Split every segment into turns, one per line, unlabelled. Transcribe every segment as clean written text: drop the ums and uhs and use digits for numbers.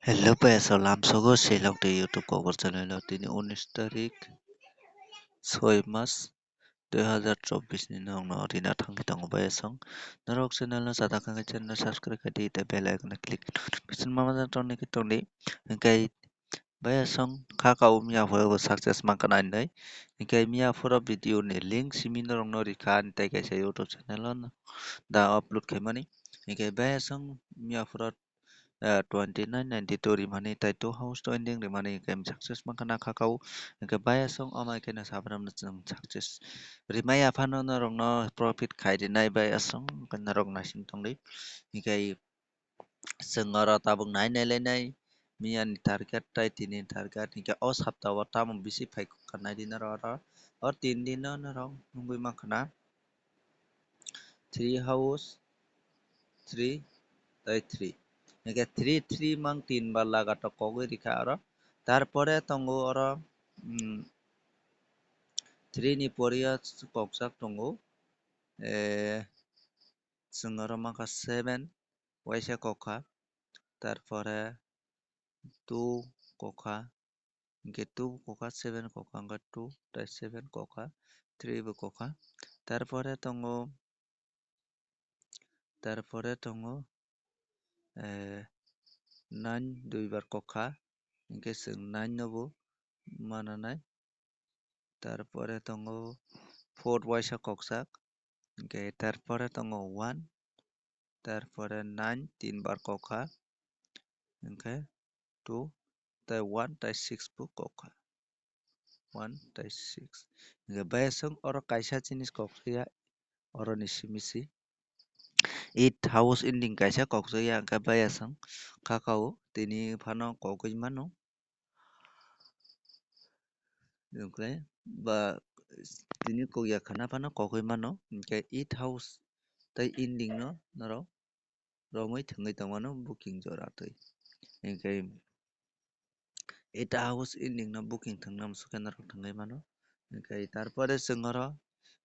Hello pe salam sogo silong di YouTube cover channel tini 19 tarik 6 Mas 2024 ni nong no rina thangki tongo ba song narok channel no sada kang channel subscribe kadi te bell icon click notification mama jan tong ki tong di kai ba song kha ka umya ho success ma kana nai kai mia for video ni link simi no rong no rikha te kai sa YouTube channel on da upload kai mani kai ba song mia for 2992 rimani tai to house to ending rimani game success makana kakau ke baya song amai kena sabram na jeng success rimai afano na rong no profit khai di nai baya song kana rong na sim tong dei kai sengara tabung nai nai le nai mian target tai tini target ke o sapta wa tamung bisi phai kana di na ra or 3 din na rong nungui makana 3 house 3 তাই 3 একে 3 3 mang 3 বার লাগাটো কগৈ রিখা আর তারপরে তঙ্গো আর 3 ni পরিয়া ককসাক তঙ্গো এ সঙ্গর মাকা 7 ওয়াইসা কখা তারপরে 2 কখা ইনকে 2 কখা 7 কখা Inca 2 তাই 7 কখা 3 বো কখা তারপরে তঙ্গো এ 9 দুইবার কখা ইনকে সং 9 নবো মানানাই তারপরে তঙ্গো 4 ওয়াইসা ককসাক ইনকে তারপরে তঙ্গো 1 তারপরে 9 3 বার কখা ইনকে 2 তাই 1 তাই 6 বো কখা 1 তাই 6 ইনকে bayasong oro kaisa jinis koksuya oro ni simisi 8 house ending kaisa koksuya inkhe bayasong kakao tini phano kokoi mano inkhe ba tini kokya khana phano kokoi mano inkhe 8 house tai ending no norok romoi thwngwi tongmano booking jora tui inkhe 8 house ending no booking thwngnamo sukhai norok thwngwi mano inkhe tarpore chwng oro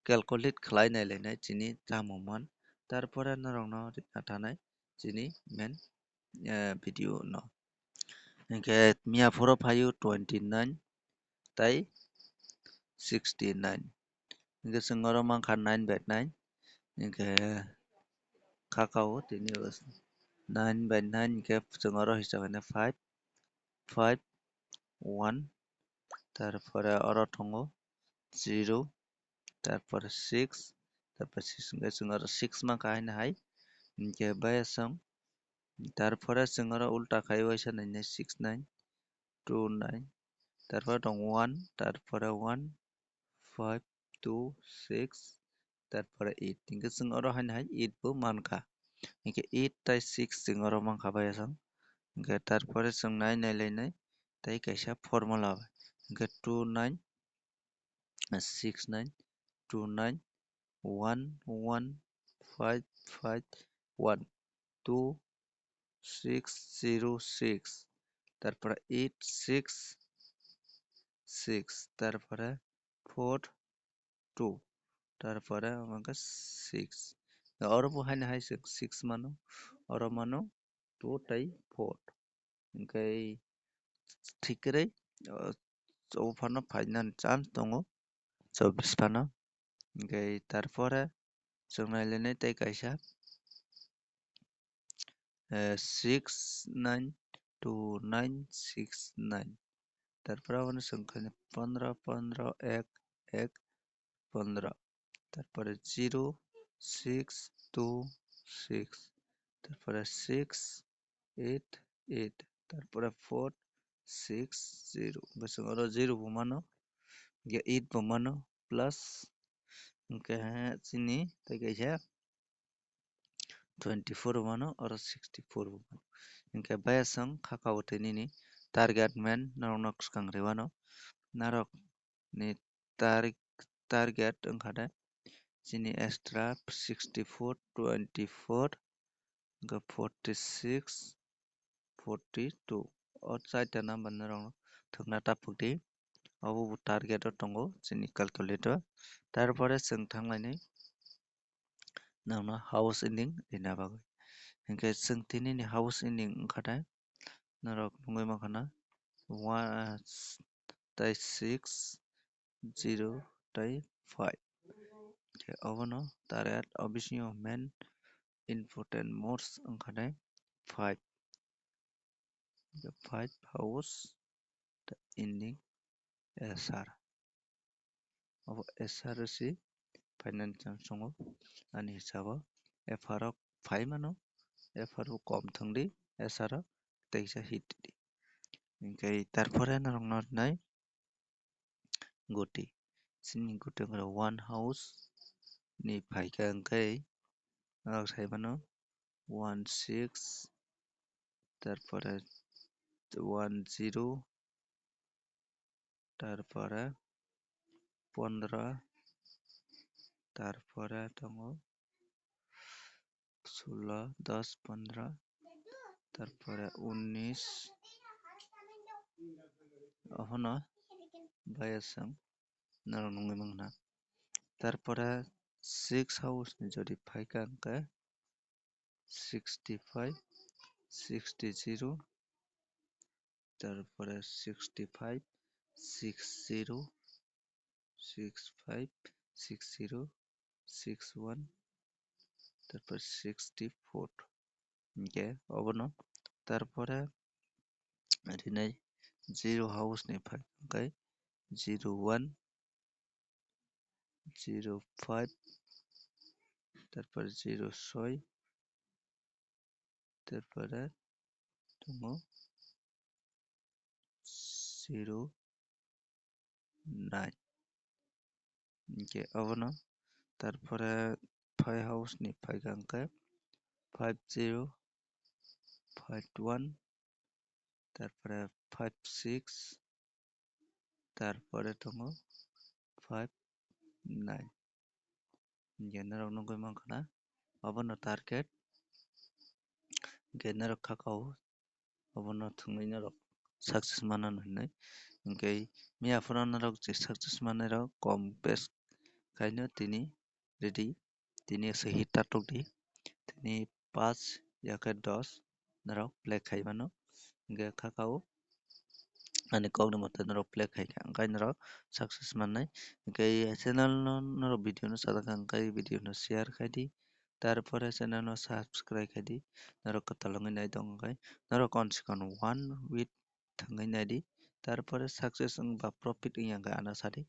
calculate khlai nailai chini chamungman tarpore norok no rikna thanai chini main video no inkhe miyaforo phaio 29 tai 69 inkhe chwng oro mankha 9/9 inkhe kakao tini 9/9 inkhe chwng oro hisabaine 5 5 1 তারপরে oro tongo 0 তারপরে 6 তারপরে 6 inkhe chwng oro 6 mankha haino hai inkhe bayasong তারপরে chwng oro ulta khai waisa nainai 69 29 তারপরে tong 1 তারপরে 1 5 2 6 তারপরে 8 inkhe chwng oro haino hai 8 bo mankha inkhe 8 tai 6 chwng oro mankha bayasong inkhe tarpore chwng nai nailai tai kaisa formula bai inkhe 29 69 29 1 1 5 5 1 2 6 0 6 তারপরে 8 6 6 তারপরে 4 2 তারপরে আমাকে 6 oro bo haino hai 6 mano oro mano 2 tai 4 ओमफ्राय थिगरै চৌফানো final chance दङ 24 फानो ओमफ्राय তারপরে जों नायलायनाय তাই কাইসা 692969 তারপরে মানে সংখ্যা 15 15 1 1 15 তারপরে 0 6 2 6 তারপরে 6 8 8 তারপরে 4 6 0 basta oro 0 bumano ya 8 bumano plus ke sini tai kaisa 24 bumano oro 64 bumano inke bayasang kakao tenini target man narok skang rewano narok ni target engkade sini extra 64 24 ke 46 42 outside the number narok thungna tapukdi abo target tongo chini calculator tarpore chwng thanglai nangno house ending rina bagwi hinkhe chwng tini ni house ending wngkhatai narok nungoi mangkana 1 tai 6 0 tai 5 ke abono taret obisio men important modes angkane 5 the 5 house the ending SR abo SR si financial songo ani hisabo FR 5 mano FR kom thangdi SR teisa hit di ingkai tarpore narong nai goti sini goti ngara one house ni phaika angkai narok sai mano 16 তারপরে 10 তারপরে 15 তারপরে দङ 16 10 15 তারপরে 19 ahono bayasang narong nungoi mangna তারপরে 6 house ni jodi phaika angka 65 60 তারপরে 65 60 65 60 61 তারপর 64 okay abono তারপরে rinai 0 house ni phakai 01 05 তারপর 06 তারপরে দङ 09 okay abono তারপরে 5 house ni phaika angka 50 51 তারপরে 56 তারপরে দङ 59 general nungoi mangkana abono target general kakao abono thungoi narok success mana hinai ingkai mia phora narok je success manai rok kom best kaino tini ready tini sahi tatok di tini 5 ya ke 10 narok play khai mano ingkai kakao ani kogni mate narok play khai angkai narok success manai ingkai channel no narok video no sada angkai video no share khai di tarpore channel no subscribe khai di narok kotor wngoi nai tongkha narok kon se kon 1 with thangoi nai di tarpore success wngba profit wngya angka ana sadi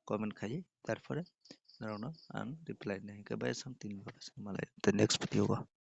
comment khai tarpore narok no ang reply nai hingke bai samting malai the next video o.